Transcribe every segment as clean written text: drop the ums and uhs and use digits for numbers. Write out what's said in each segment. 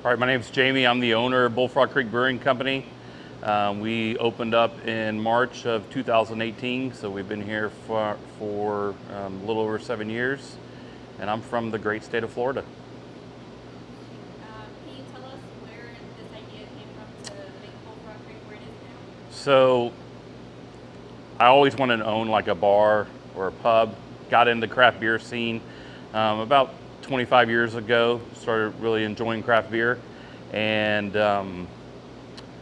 All right, my name's Jamie. I'm the owner of Bullfrog Creek Brewing Company. We opened up in March of 2018, so we've been here for a little over 7 years, and I'm from the great state of Florida. Can you tell us where this idea came from to make Bullfrog Creek where it is now? So I always wanted to own like a bar or a pub. Got into the craft beer scene about 25 years ago. Started really enjoying craft beer, and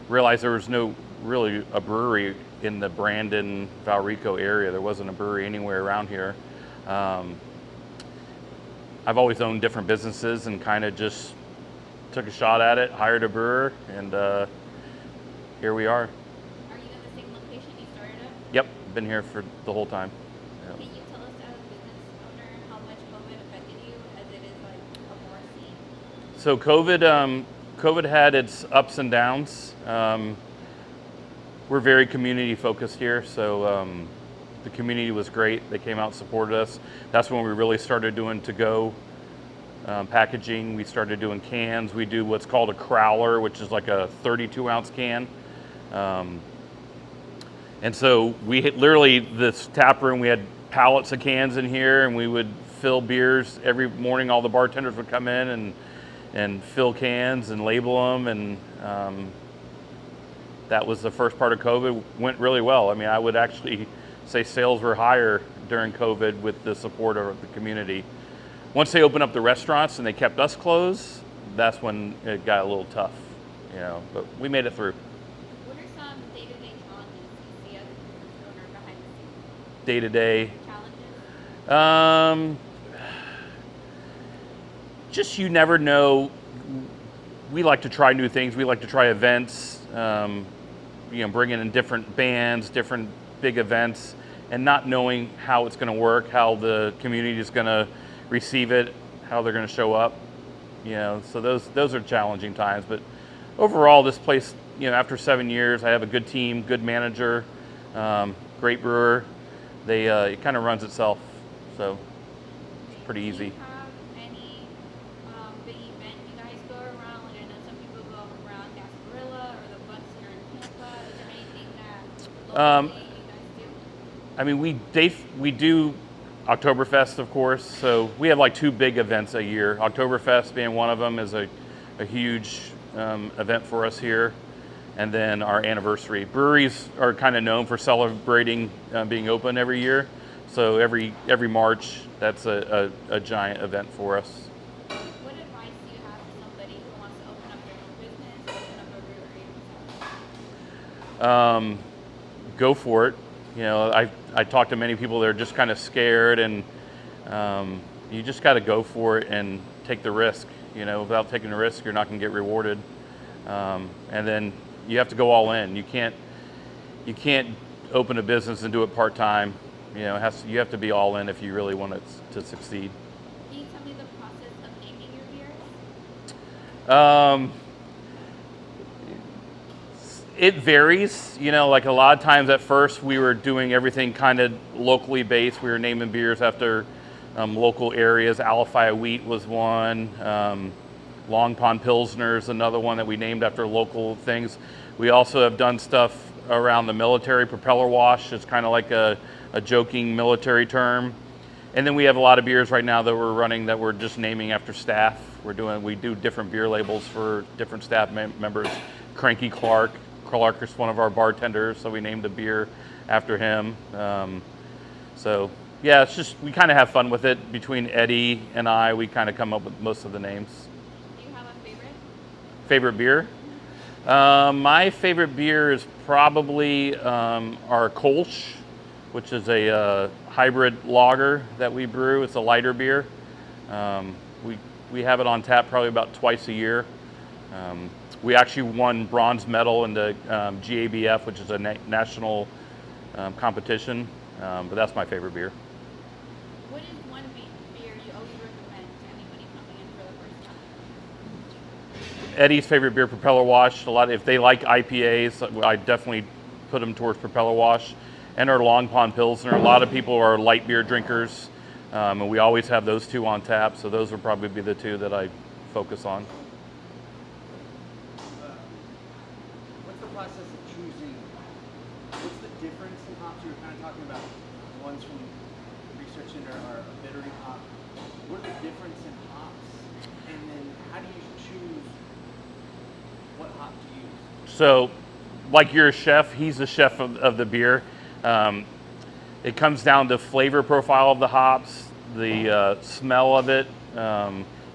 realized there was no really a brewery in the Brandon, Valrico area. There wasn't a brewery anywhere around here. I've always owned different businesses and kind of just took a shot at it, hired a brewer, and here we are. Are you in the same location you started at? Yep, been here for the whole time. Yep. Can you tell us as a business owner how much COVID affected you as it is like a bar scene? So COVID had its ups and downs. We're very community focused here, so the community was great. They came out and supported us. That's when we really started doing to-go packaging. We started doing cans. We do what's called a crowler, which is like a 32-ounce can. And so we hit literally this tap room, we had pallets of cans in here, and we would fill beers every morning. All the bartenders would come in and fill cans and label them, and that was the first part of COVID. Went really well. I mean, I would actually say sales were higher during COVID with the support of the community. Once they opened up the restaurants and they kept us closed, that's when it got a little tough, but we made it through. What are some day-to-day challenges you see as a business owner behind the scenes? Day-to-day, Challenges? just you never know. We like to try new things. We like to try events, bringing in different bands, different big events, and not knowing how it's going to work, how the community is going to receive it, how they're going to show up. So those are challenging times. But overall, this place, after 7 years, I have a good team, good manager, great brewer. It kind of runs itself, so it's pretty easy. Do you have any big event you guys go around? Like I know some people go around Gasparilla or the Bucks here in Tampa. Is there anything that locally you guys do? I mean, we do Oktoberfest, of course. So we have like 2 big events a year. Oktoberfest being one of them is a huge event for us here. And then our anniversary. Breweries are kind of known for celebrating being open every year. So every March, that's a giant event for us. What advice do you have for somebody who wants to open up their own business, open up a brewery? Go for it. I talk to many people that are just kind of scared, and you just got to go for it and take the risk. Without taking the risk, you're not going to get rewarded. And then you have to go all in. You can't open a business and do it part time. You have to be all in if you really want it to succeed. Can you tell me the process of naming your beers? It varies. Like a lot of times at first we were doing everything kind of locally based. We were naming beers after local areas. Alafaya Wheat was one. Long Pond Pilsner's another one that we named after local things. We also have done stuff around the military. Propeller wash is kind of like a joking military term. And then we have a lot of beers right now that we're running that we're just naming after staff. We do different beer labels for different staff members. Cranky Clark is one of our bartenders, so we named a beer after him. So yeah, it's just, we kind of have fun with it. Between Eddie and I, we kind of come up with most of the names. Do you have a favorite? Favorite beer? My favorite beer is probably our Kolsch, which is a hybrid lager that we brew. It's a lighter beer. We have it on tap probably about twice a year. We actually won bronze medal in the GABF, which is a national competition, but that's my favorite beer. What is one beer you always recommend to anybody coming in for the first time? Eddie's favorite beer, Propeller Wash. If they like IPAs, I definitely put them towards Propeller Wash. And our Long Pond Pilsner. A lot of people are light beer drinkers, and we always have those 2 on tap. So those would probably be the 2 that I focus on. you were kind of talking about the ones from Research Center are a bittery hop. What are the difference in hops? And then how do you choose what hop to use? So, like you're a chef, he's the chef of the beer. It comes down to flavor profile of the hops, the smell of it,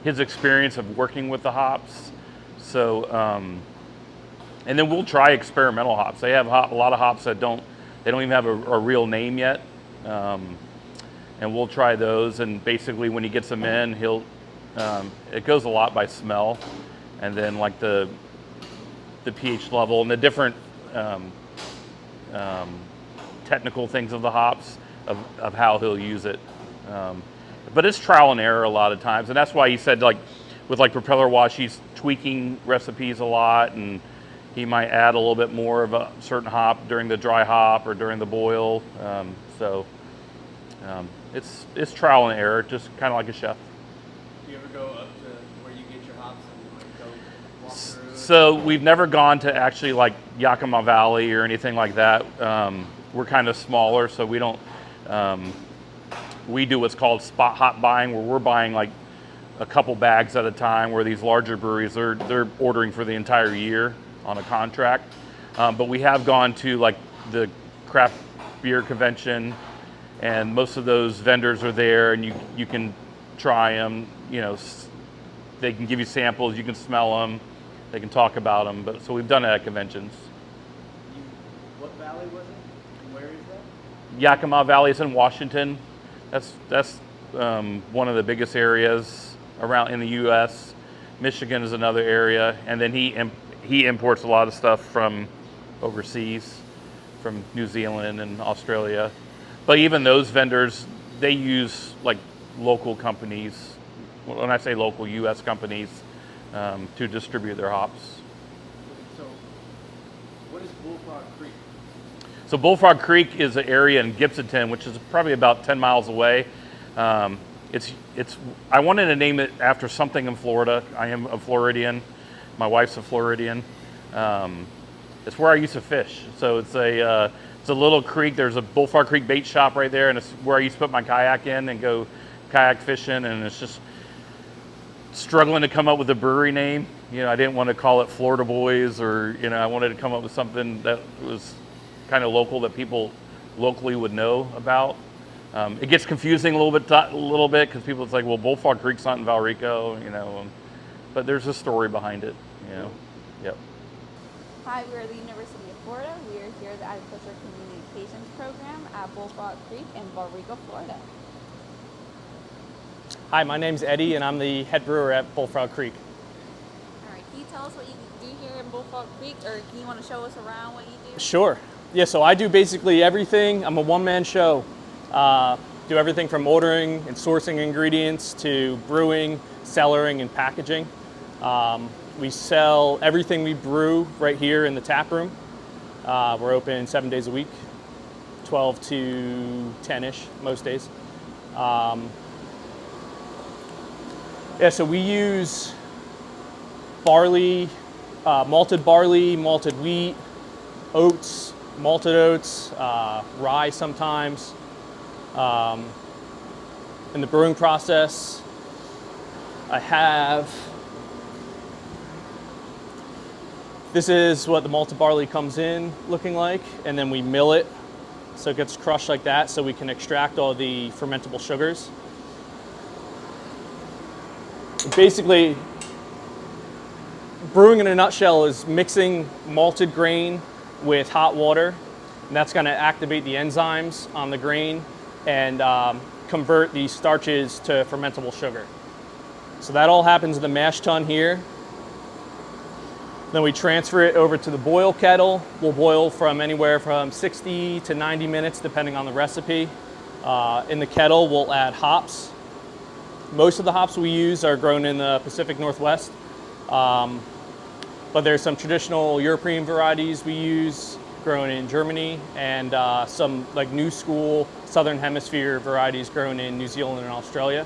his experience of working with the hops. So, and then we'll try experimental hops. They have a lot of hops that they don't even have a real name yet. And we'll try those. And basically when he gets them in, it goes a lot by smell. And then like the pH level and the different technical things of the hops of how he'll use it. But it's trial and error a lot of times. And that's why he said like with like Propeller Wash, he's tweaking recipes a lot, and he might add a little bit more of a certain hop during the dry hop or during the boil. It's trial and error, just kind of like a chef. Do you ever go up to where you get your hops and like go walk through? So we've never gone to actually like Yakima Valley or anything like that. We're kind of smaller, so we don't. We do what's called spot hop buying, where we're buying like a couple bags at a time. Where these larger breweries, they're ordering for the entire year on a contract. But we have gone to like the craft beer convention, and most of those vendors are there, and you can try them. You know, they can give you samples, you can smell them, they can talk about them. But so we've done it at conventions. What valley was it? And where is that? Yakima Valley is in Washington. That's one of the biggest areas around in the U.S. Michigan is another area, and then he imports a lot of stuff from overseas, from New Zealand and Australia. But even those vendors, they use like local companies. When I say local, U.S. companies to distribute their hops. So, what is Bullfrog Creek? So Bullfrog Creek is an area in Gibsonton, which is probably about 10 miles away. I wanted to name it after something in Florida. I am a Floridian. My wife's a Floridian. It's where I used to fish. So it's a little creek. There's a Bullfrog Creek bait shop right there, and it's where I used to put my kayak in and go kayak fishing. And it's just struggling to come up with a brewery name. You know, I didn't want to call it Florida Boys, or I wanted to come up with something that was kind of local that people locally would know about. It gets confusing a little bit because people it's like, well, Bullfrog Creek's not in Valrico, but there's a story behind it, Yep. Hi, we're at the University of Florida. We are here at the Agriculture Communications Program at Bullfrog Creek in Valrico, Florida. Hi, my name's Eddie, and I'm the head brewer at Bullfrog Creek. All right, can you tell us what you do here in Bullfrog Creek, or can you want to show us around what you do? Sure. Yeah, so I do basically everything. I'm a one-man show. Do everything from ordering and sourcing ingredients to brewing, cellaring, and packaging. We sell everything we brew right here in the tap room. We're open 7 days a week, 12 to 10-ish most days. So we use barley, malted wheat, oats, malted oats, rye sometimes. In the brewing process, this is what the malted barley comes in looking like, and then we mill it so it gets crushed like that so we can extract all the fermentable sugars. Basically, brewing in a nutshell is mixing malted grain with hot water, and that's going to activate the enzymes on the grain and convert these starches to fermentable sugar. So that all happens in the mash tun here. Then we transfer it over to the boil kettle. We'll boil from anywhere from 60 to 90 minutes depending on the recipe. In the kettle we'll add hops. Most of the hops we use are grown in the Pacific Northwest, but there's some traditional European varieties we use grown in Germany, and some like new school Southern Hemisphere varieties grown in New Zealand and Australia.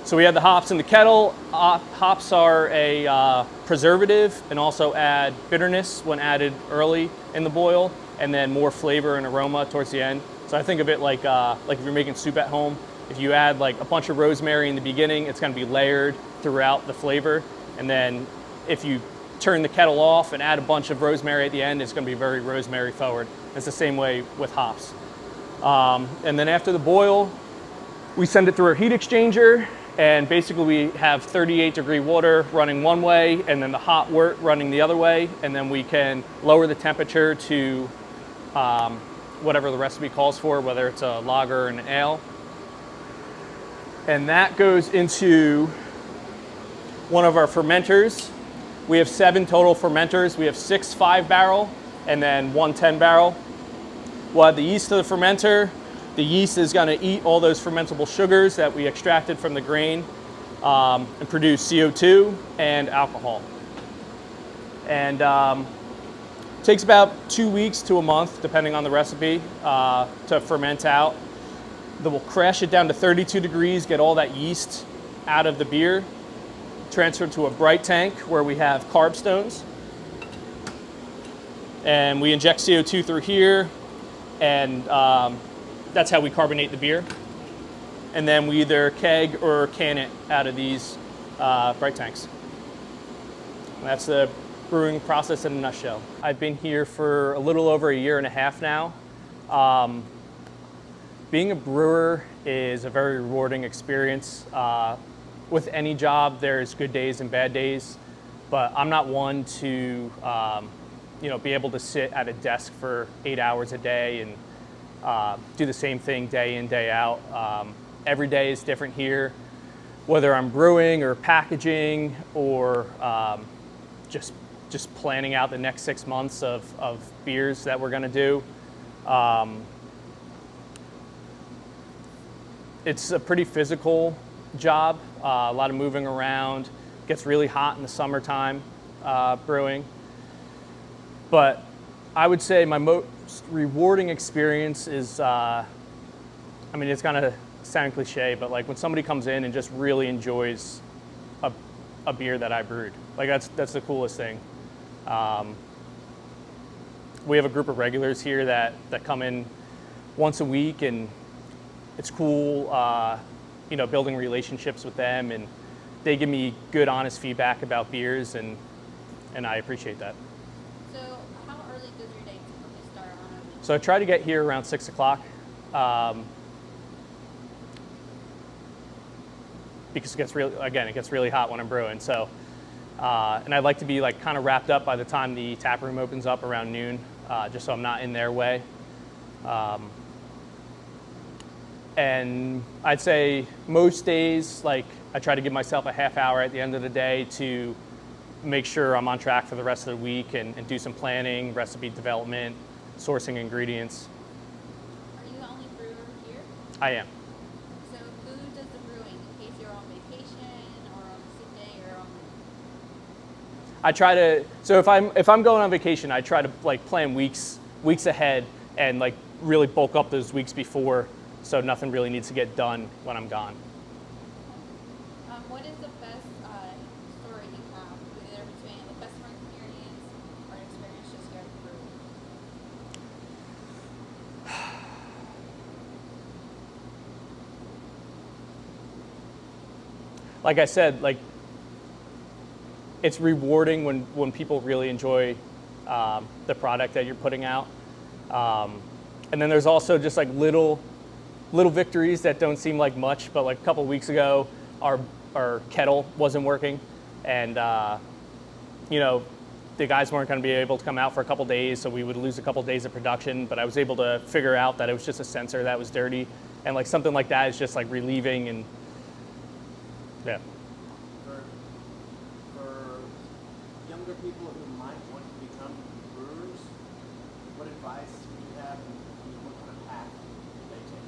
So we have the hops in the kettle. Hops are a preservative and also add bitterness when added early in the boil. and then more flavor and aroma towards the end. So I think of it like if you're making soup at home, if you add like a bunch of rosemary in the beginning, it's going to be layered throughout the flavor. And then if you turn the kettle off and add a bunch of rosemary at the end, it's going to be very rosemary forward. It's the same way with hops. And then after the boil, we send it through our heat exchanger, and basically we have 38-degree water running one way and then the hot wort running the other way, and then we can lower the temperature to whatever the recipe calls for, whether it's a lager or an ale. And that goes into one of our fermenters. We have 7 total fermenters. We have 6 5-barrel and then 1 10-barrel. We'll add the yeast to the fermenter. The yeast is going to eat all those fermentable sugars that we extracted from the grain and produce CO2 and alcohol. And it takes about 2 weeks to a month, depending on the recipe, to ferment out. Then we'll crash it down to 32 degrees, get all that yeast out of the beer, transfer it to a bright tank where we have carb stones. And we inject CO2 through here, and that's how we carbonate the beer. And then we either keg or can it out of these bright tanks. And that's the brewing process in a nutshell. I've been here for a little over a year and a half now. Being a brewer is a very rewarding experience. With any job, there's good days and bad days, but I'm not one to be able to sit at a desk for 8 hours a day and do the same thing day in, day out. Every day is different here, whether I'm brewing or packaging or just planning out the next 6 months of beers that we're gonna do. It's a pretty physical job, a lot of moving around. It gets really hot in the summertime brewing. But I would say my most rewarding experience is, it's gonna sound cliche, but like when somebody comes in and just really enjoys a beer that I brewed. Like that's the coolest thing. We have a group of regulars here that come in once a week, and it's cool, building relationships with them, and they give me good, honest feedback about beers, and I appreciate that. So how early does your day typically start on a week? So I try to get here around 6 o'clock, because it gets really hot when I'm brewing. So, and I'd like to be like kind of wrapped up by the time the tap room opens up around noon, just so I'm not in their way. And I'd say most days, like I try to give myself a half hour at the end of the day to make sure I'm on track for the rest of the week and do some planning, recipe development, sourcing ingredients. Are you the only brewer here? I am. So who does the brewing in case you're on vacation or on a sick day or on? I try to, so if I'm going on vacation, I try to like plan weeks ahead and like really bulk up those weeks before, so nothing really needs to get done when I'm gone. What is the best story you have, either between the customer experience or an experience just here at the brewery? Like I said, like it's rewarding when people really enjoy the product that you're putting out. And then there's also just like little victories that don't seem like much, but like a couple weeks ago, our kettle wasn't working, and the guys weren't going to be able to come out for a couple days, so we would lose a couple days of production. But I was able to figure out that it was just a sensor that was dirty, and like something like that is just like relieving, and yeah. For younger people who might want to become brewers, what advice do you have, and what kind of path they take?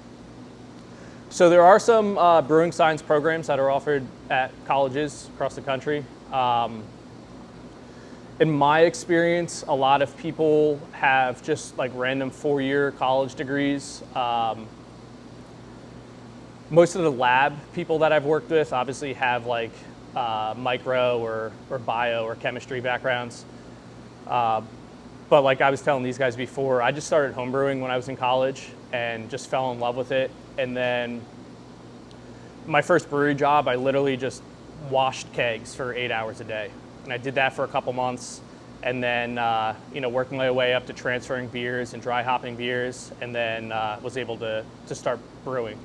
So there are some brewing science programs that are offered at colleges across the country. In my experience, a lot of people have just like random 4-year college degrees. Most of the lab people that I've worked with obviously have like micro or bio or chemistry backgrounds. But But like I was telling these guys before, I just started homebrewing when I was in college and just fell in love with it. And then my first brewery job, I literally just washed kegs for 8 hours a day. And I did that for a couple months. And then, working my way up to transferring beers and dry hopping beers, and then was able to start brewing.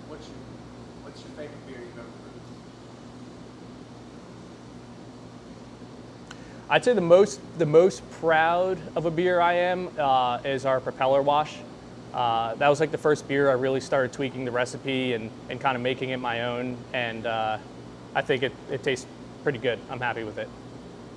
What's your favorite beer you've ever brewed? I'd say the most proud of a beer I am is our Propeller Wash. That was like the first beer I really started tweaking the recipe and kind of making it my own. And I think it tastes pretty good. I'm happy with it.